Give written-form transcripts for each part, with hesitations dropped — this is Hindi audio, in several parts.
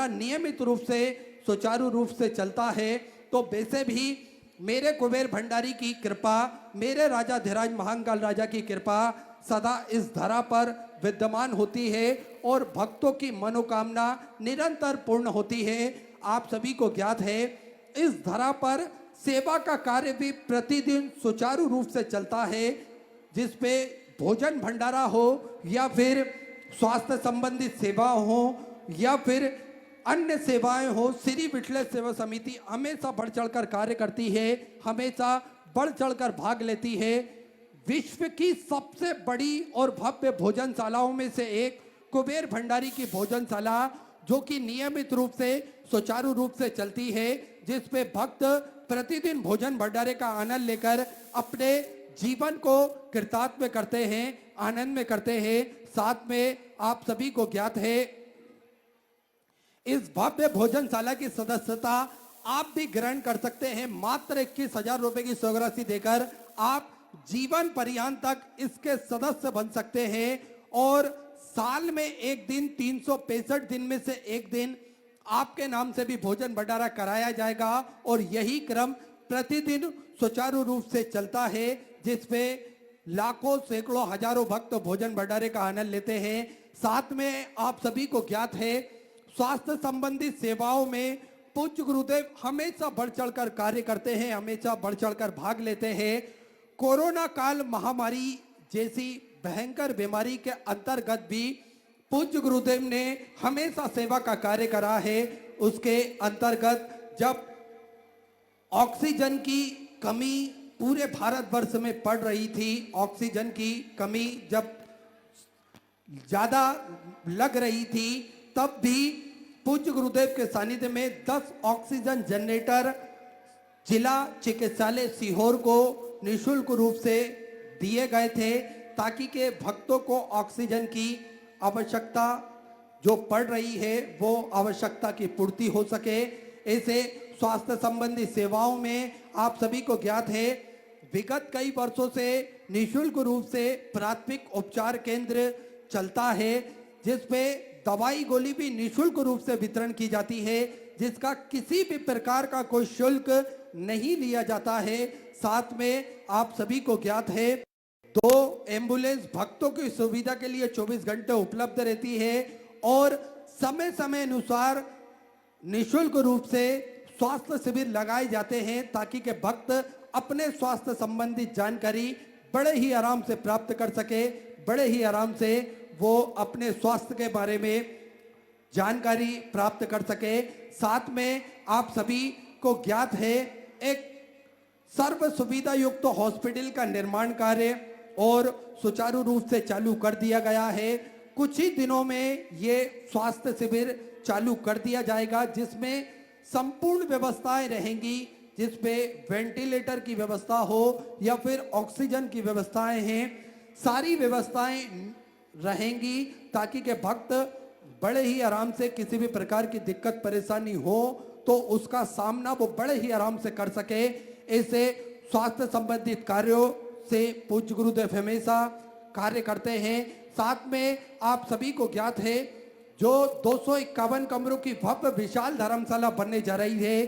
भंडारा नियमित रूप से सुचारू रूप से चलता है, तो वैसे भी मेरे कुबेर भंडारी की कृपा, मेरे राजा धीराज महाकाल राजा की कृपा सदा इस धरा पर विद्यमान होती है और भक्तों की मनोकामना निरंतर पूर्ण होती है। आप सभी को ज्ञात है, इस धरा पर सेवा का कार्य भी प्रतिदिन सुचारू रूप से चलता है, जिसपे भोजन भंडारा हो या फिर स्वास्थ्य संबंधित सेवा हो या फिर अन्य सेवाएं हो। श्री विठल सेवा समिति हमेशा बढ़ चढ़कर कार्य करती है, हमेशा बढ़ चढ़कर भाग लेती है। विश्व की सबसे बड़ी और भव्य भोजनशालाओं में से एक कुबेर भंडारी की भोजनशाला, जो कि नियमित रूप से सुचारू रूप से चलती है, जिसपे भक्त प्रतिदिन भोजन भंडारे का आनंद लेकर अपने जीवन को कृतार्थ में करते हैं, आनंद में करते हैं। साथ में आप सभी को ज्ञात है, इस भव्य भोजनशाला की सदस्यता आप भी ग्रहण कर सकते हैं। मात्र 21,000 रुपए की स्वीकृति देकर आप जीवन पर्यंत तक इसके सदस्य बन सकते हैं और साल में एक दिन, 365 दिन में से एक दिन आपके नाम से भी भोजन भंडारा कराया जाएगा और यही क्रम प्रतिदिन सुचारू रूप से चलता है, जिसपे लाखों, सैकड़ों, हजारों भक्त भोजन भंडारे का आनंद लेते हैं। साथ में आप सभी को ज्ञात है, स्वास्थ्य संबंधी सेवाओं में पूज्य गुरुदेव हमेशा बढ़ चढ़कर कार्य करते हैं, हमेशा बढ़ चढ़कर भाग लेते हैं। कोरोना काल महामारी जैसी भयंकर बीमारी के अंतर्गत भी पूज्य गुरुदेव ने हमेशा सेवा का कार्य करा है। उसके अंतर्गत जब ऑक्सीजन की कमी पूरे भारतवर्ष में पड़ रही थी, ऑक्सीजन की कमी जब ज्यादा लग रही थी, तब भी पूज्य गुरुदेव के सानिध्य में 10 ऑक्सीजन जनरेटर जिला चिकित्सालय सीहोर को निःशुल्क रूप से दिए गए थे, ताकि के भक्तों को ऑक्सीजन की आवश्यकता जो पड़ रही है वो आवश्यकता की पूर्ति हो सके। ऐसे स्वास्थ्य संबंधी सेवाओं में आप सभी को ज्ञात है, विगत कई वर्षों से निःशुल्क रूप से प्राथमिक उपचार केंद्र चलता है, जिसपे दवाई गोली भी निःशुल्क रूप से वितरण की जाती है, जिसका किसी भी प्रकार का कोई शुल्क नहीं लिया जाता है। साथ में आप सभी को ज्ञात है, 2 एम्बुलेंस भक्तों की सुविधा के लिए 24 घंटे उपलब्ध रहती है और समय समय अनुसार निःशुल्क रूप से स्वास्थ्य शिविर लगाए जाते हैं, ताकि के भक्त अपने स्वास्थ्य संबंधी जानकारी बड़े ही आराम से प्राप्त कर सके, बड़े ही आराम से वो अपने स्वास्थ्य के बारे में जानकारी प्राप्त कर सके। साथ में आप सभी को ज्ञात है, एक सर्व सुविधा युक्त हॉस्पिटल का निर्माण कार्य और सुचारू रूप से चालू कर दिया गया है। कुछ ही दिनों में ये स्वास्थ्य शिविर चालू कर दिया जाएगा, जिसमें संपूर्ण व्यवस्थाएं रहेंगी, जिसपे वेंटिलेटर की व्यवस्था हो या फिर ऑक्सीजन की व्यवस्थाएं हैं, सारी व्यवस्थाएं रहेंगी, ताकि के भक्त बड़े ही आराम से किसी भी प्रकार की दिक्कत परेशानी हो तो उसका सामना वो बड़े ही आराम से कर सके। ऐसे स्वास्थ्य संबंधित कार्यों से पूज्य गुरुदेव हमेशा कार्य करते हैं। साथ में आप सभी को ज्ञात है, जो 251 कमरों की भव्य विशाल धर्मशाला बनने जा रही है,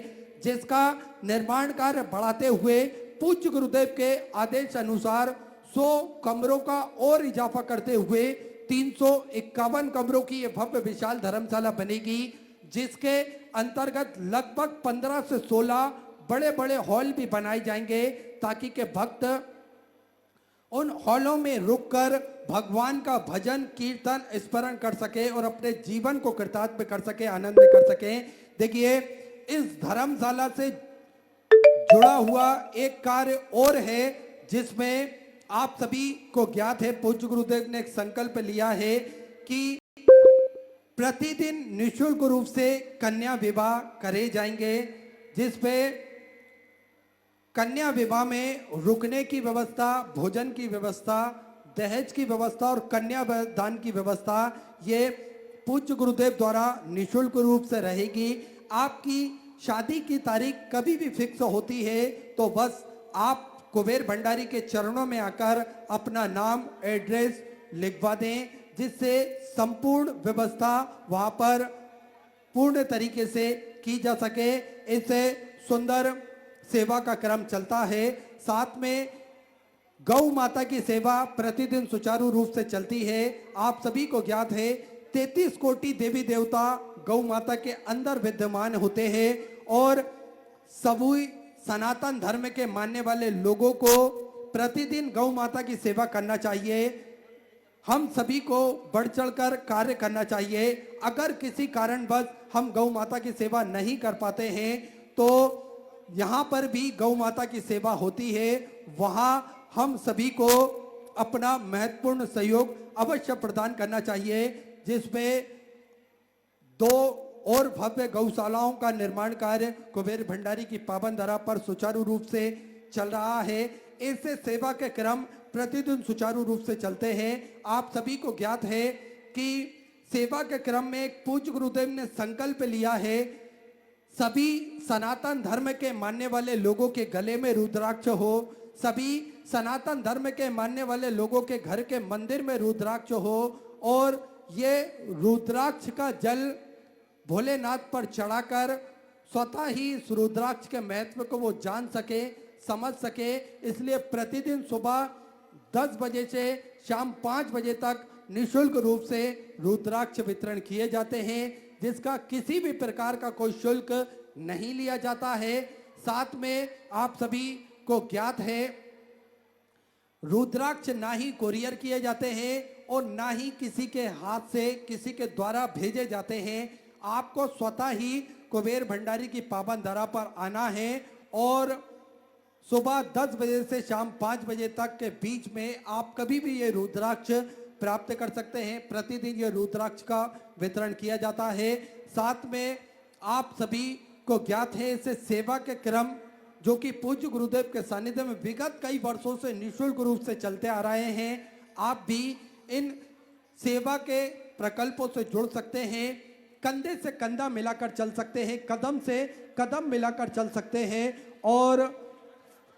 जिसका निर्माण कार्य बढ़ाते हुए पूज्य गुरुदेव के आदेश अनुसार 100 कमरों का और इजाफा करते हुए 351 कमरों की यह भव्य विशाल धर्मशाला बनेगी, जिसके अंतर्गत लगभग 15 से 16 बड़े बड़े हॉल भी बनाए जाएंगे, ताकि के भक्त उन हॉलों में रुककर भगवान का भजन कीर्तन स्मरण कर सके और अपने जीवन को कृतार्थ में कर सके, आनंद में कर सके। देखिए, इस धर्मशाला से जुड़ा हुआ एक कार्य और है, जिसमें आप सभी को ज्ञात है, पूज्य गुरुदेव ने एक संकल्प लिया है कि प्रतिदिन निःशुल्क रूप से कन्या विवाह करे जाएंगे, जिसपे कन्या विवाह में रुकने की व्यवस्था, भोजन की व्यवस्था, दहेज की व्यवस्था और कन्या दान की व्यवस्था ये पूज्य गुरुदेव द्वारा निःशुल्क रूप से रहेगी। आपकी शादी की तारीख कभी भी फिक्स होती है तो बस आप कुबेर भंडारी के चरणों में आकर अपना नाम, एड्रेस लिखवा दें, जिससे संपूर्ण व्यवस्था वहां पर पूर्ण तरीके से की जा सके, इससे सुंदर सेवा का क्रम चलता है। साथ में गौ माता की सेवा प्रतिदिन सुचारू रूप से चलती है। आप सभी को ज्ञात है 33 कोटि देवी देवता गौ माता के अंदर विद्यमान होते हैं और सभी सनातन धर्म के मानने वाले लोगों को प्रतिदिन गौ माता की सेवा करना चाहिए। हम सभी को बढ़ चढ़कर कार्य करना चाहिए। अगर किसी कारणवश हम गौ माता की सेवा नहीं कर पाते हैं तो यहाँ पर भी गौ माता की सेवा होती है, वहाँ हम सभी को अपना महत्वपूर्ण सहयोग अवश्य प्रदान करना चाहिए, जिसमें 2 और भव्य गौशालाओं का निर्माण कार्य कुबेर भंडारी की पावन धरा पर सुचारू रूप से चल रहा है। ऐसे सेवा के क्रम प्रतिदिन सुचारू रूप से चलते हैं। आप सभी को ज्ञात है कि सेवा के क्रम में एक पूज्य गुरुदेव ने संकल्प लिया है, सभी सनातन धर्म के मानने वाले लोगों के गले में रुद्राक्ष हो, सभी सनातन धर्म के मानने वाले लोगों के घर के मंदिर में रुद्राक्ष हो और ये रुद्राक्ष का जल भोलेनाथ पर चढ़ाकर स्वतः ही इस रुद्राक्ष के महत्व को वो जान सके, समझ सके। इसलिए प्रतिदिन सुबह 10 बजे से शाम 5 बजे तक निःशुल्क रूप से रुद्राक्ष वितरण किए जाते हैं, जिसका किसी भी प्रकार का कोई शुल्क नहीं लिया जाता है। साथ में आप सभी को ज्ञात है रुद्राक्ष ना ही कोरियर किए जाते हैं और ना ही किसी के हाथ से किसी के द्वारा भेजे जाते हैं। आपको स्वतः ही कुबेर भंडारी की पावन धरा पर आना है और सुबह 10 बजे से शाम 5 बजे तक के बीच में आप कभी भी ये रुद्राक्ष प्राप्त कर सकते हैं। प्रतिदिन ये रुद्राक्ष का वितरण किया जाता है। साथ में आप सभी को ज्ञात है इसे सेवा के क्रम जो कि पूज्य गुरुदेव के सानिध्य में विगत कई वर्षों से निःशुल्क रूप से चलते आ रहे हैं, आप भी इन सेवा के प्रकल्पों से जुड़ सकते हैं, कंधे से कंधा मिलाकर चल सकते हैं, कदम से कदम मिलाकर चल सकते हैं और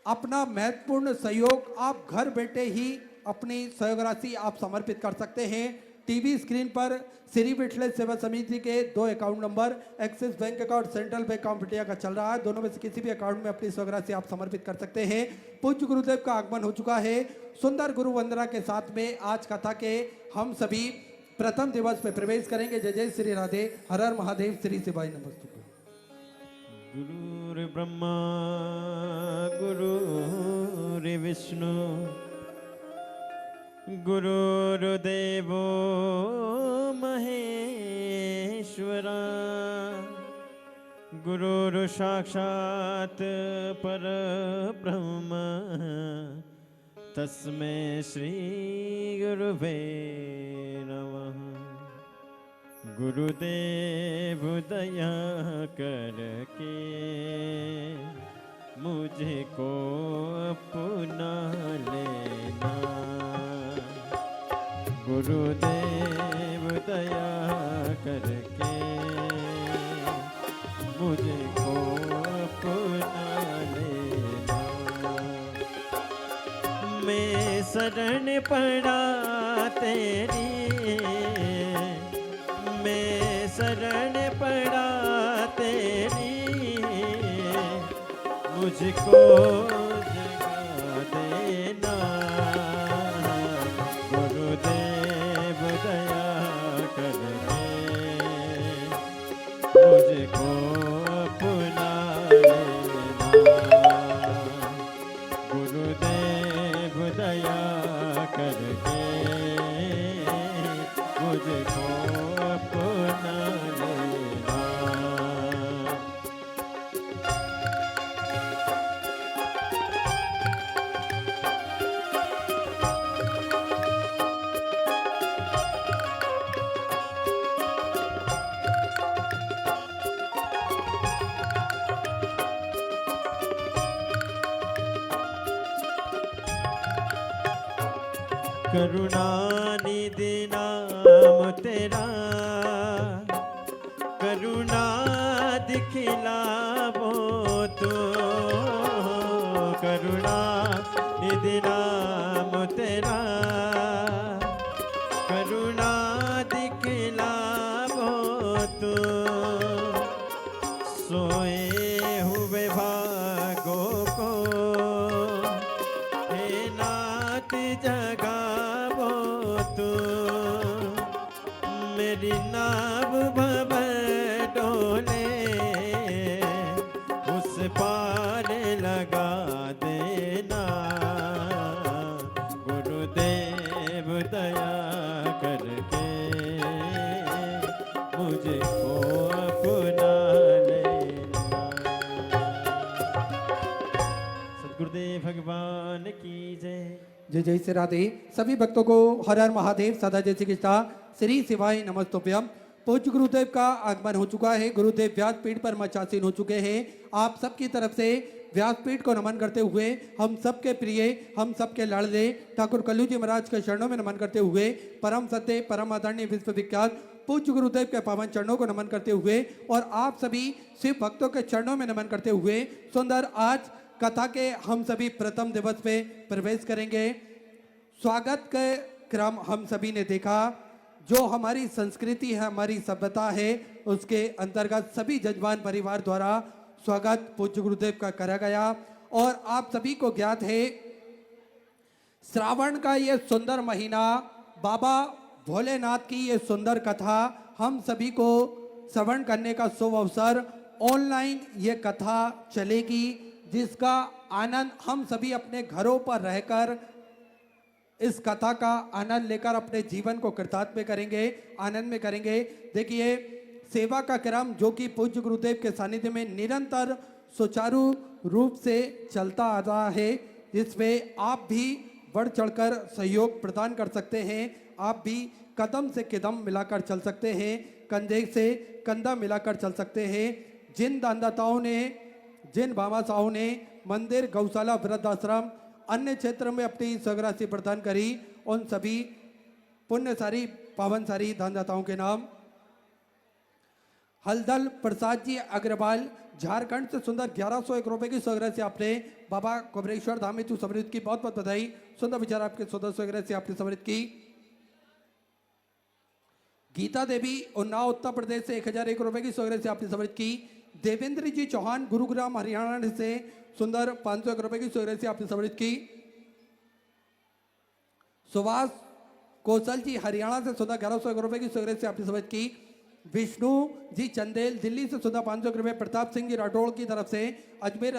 अपना महत्वपूर्ण सहयोग आप घर बैठे ही अपनी सहयोग राशि आप समर्पित कर सकते हैं। टीवी स्क्रीन पर श्री विठलेश सेवा समिति के 2 account number axis bank account, central bank of India का चल रहा है। दोनों में से किसी भी अकाउंट में अपनी सहयोग राशि आप समर्पित कर सकते हैं। पूज्य गुरुदेव का आगमन हो चुका है। सुंदर गुरु वंदना के साथ में आज कथा के हम सभी प्रथम दिवस में प्रवेश करेंगे। जय जय श्री राधे, हर हर महादेव, श्री शिवाय नमस्तुभ्यं। गुरुर् ब्रह्मा गुरुर्विष्णु गुरुर्देवो महेश्वरा गुरुर् साक्षात् परब्रह्म तस्मै श्री गुरुवे नमः। गुरुदेव दया करके मुझको अपना लेना। गुरुदेव दया करके मुझको अपना लेना। मैं शरण पड़ा तेरी, मैं शरण पड़ा तेरी, मुझको जगा देना। गुरुदेव दया करके मुझको अपना लेना। गुरुदेव दया करके मुझको अपना लेना। करुणानिधि नाम तेरा, करुणा दिखलावो तो। करुणानिधि नाम तेरा, करुणा दिखलावो तो। जय जय श्री राधे। सभी भक्तों को हर हर महादेव, सदा जय श्री कृष्णा, श्री शिवाय नमस्तुभ्यम। पूज्य गुरुदेव का आगमन हो चुका है। गुरुदेव व्यासपीठ पर मचासीन हो चुके हैं। आप सबकी तरफ से व्यासपीठ को नमन करते हुए हम सबके प्रिय, हम सबके लाडले ठाकुर कल्लू जी महाराज के चरणों में नमन करते हुए परम सत्य, परम आदरणीय, विश्वविख्यात पूज्य गुरुदेव के पावन चरणों को नमन करते हुए और आप सभी शिव भक्तों के चरणों में नमन करते हुए सुंदर आज कथा के हम सभी प्रथम दिवस पे प्रवेश करेंगे। स्वागत के क्रम हम सभी ने देखा। जो हमारी संस्कृति है, हमारी सभ्यता है, उसके अंतर्गत सभी जजमान परिवार द्वारा स्वागत पूज्य गुरुदेव का करा गया। और आप सभी को ज्ञात है श्रावण का ये सुंदर महीना, बाबा भोलेनाथ की ये सुंदर कथा हम सभी को श्रवण करने का शुभ अवसर। ऑनलाइन ये कथा चलेगी जिसका आनंद हम सभी अपने घरों पर रहकर इस कथा का आनंद लेकर अपने जीवन को कृतार्थ में करेंगे, आनंद में करेंगे। देखिए सेवा का क्रम जो कि पूज्य गुरुदेव के सानिध्य में निरंतर सुचारू रूप से चलता आ रहा है, जिसमें आप भी बढ़ चढ़कर सहयोग प्रदान कर सकते हैं। आप भी कदम से कदम मिलाकर चल सकते हैं, कंधे से कंधा मिलाकर चल सकते हैं। जिन दानदाताओं ने, जिन बाबासाओं ने मंदिर, गौशाला, वृद्धाश्रम, अन्य क्षेत्र में अपनी स्वराशि प्रदान करी, उन सभी पुण्यशाली, पावनशाली दानदाताओं के नाम हलदल प्रसाद जी अग्रवाल, झारखंड से सुंदर 1101 रुपए की स्वग्रह से आपने बाबा कुबरेश्वर धाम में समृद्ध की बहुत बहुत बधाई। सुंदर विचार आपके सुंदर स्वग्रह से आपने समृद्ध की। गीता देवी उन्नाव उत्तर प्रदेश से 1001 रुपए की स्वग्रह से आपने समृद्ध की। देवेंद्र जी चौहान गुरुग्राम हरियाणा से सुंदर 501 रुपए की स्वग्रह से आपने समृद्ध की। सुभाष कौशल जी हरियाणा से सुंदर 1101 रुपए की स्वग्रह से आपने समृद्ध की। विष्णु जी चंदेल दिल्ली से सुंदर 500 रुपए। प्रताप सिंह जी राठौड़ की तरफ से अजमेर